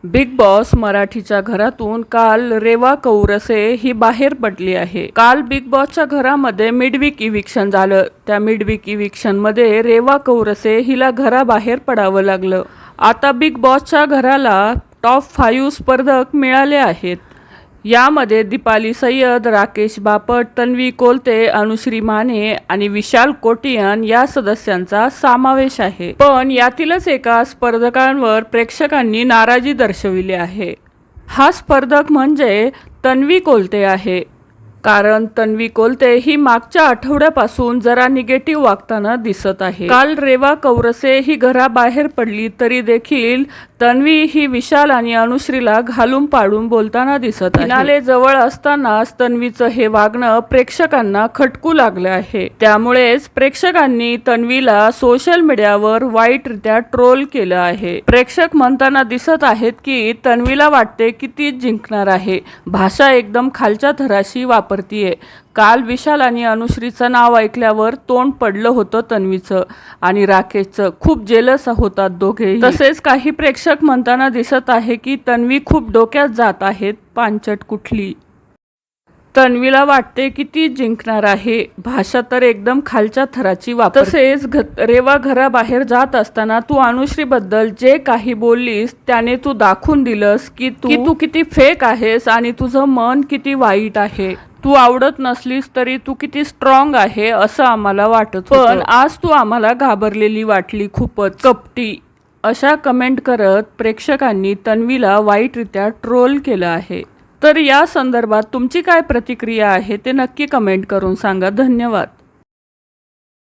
Big boss मराठीच्या घरातून काल रेवा कौरसे ही बाहेर पडली आहे। काल बिग बॉसच्या घरामध्ये मिडवीक इव्हिक्शन झालं। त्या मिडवीक इव्हिक्शन मध्ये रेवा कौरसे हिला घराबाहेर पडावं लागलं। आता बिग बॉसच्या घराला टॉप 5 स्पर्धक मिळाले आहेत। यामध्ये दीपाली सय्यद, राकेश बापट, तन्वी कोलते, अनुश्री माने आणि विशाल कोटियन या सदस्यांचा समावेश आहे। पण यातीलच एका स्पर्धकांवर प्रेक्षकांनी नाराजी दर्शविली आहे। हा स्पर्धक म्हणजे तन्वी कोलते आहे। कारण तन्वी कोलते ही मागच्या आठवड्यापासून जरा निगेटिव्ह वागताना दिसत आहे। काल रेवा कौरसे ही घराबाहेर पडली तरी देखील तन्वी ही विशाल आणि अनुश्रीला घालून पाडून बोलताना दिसत आहे। फिनाले जवळ असतानाच तन्वीचं हे वागणं प्रेक्षकांना खटकू लागलं आहे। त्यामुळेच प्रेक्षकांनी तन्वीला सोशल मीडियावर वाईटरित्या ट्रोल केलं आहे। प्रेक्षक म्हणताना दिसत आहेत की तन्वीला वाटते की ती जिंकणार आहे। भाषा एकदम खालच्या थराशी वापरतीये। काल विशाल आणि अनुश्रीचं नाव ऐकल्यावर तोंड पडलं होतं तन्वीचं आणि राकेशचं। खूप जेलस होतात दोघेही। तसेच काही प्रेक्षक म्हणताना दिसत आहे की तन्वी खूप डोक्यात जात आहेत पांचट कुठली। तन्वीला वाटते की ती जिंकणार आहे। भाषा तर एकदम खालच्या थराची वापर। तसेच रेवा घराबाहेर जात असताना तू अनुश्री बद्दल जे काही बोललीस त्याने तू दाखवून दिलंस की तू किती फेक आहेस आणि तुझं मन किती वाईट आहे। तू आवडत नसलीस तरी तू किती स्ट्रॉंग आहे असं आम्हाला वाटत होतं। पण आज तू आम्हाला घाबरलेली वाटली, खूपच कपटी अशा कमेंट करत प्रेक्षकांनी तन्वीला वाईटरित्या ट्रोल केलं आहे। तर या संदर्भात तुमची काय प्रतिक्रिया आहे ते नक्की कमेंट करून सांगा। धन्यवाद।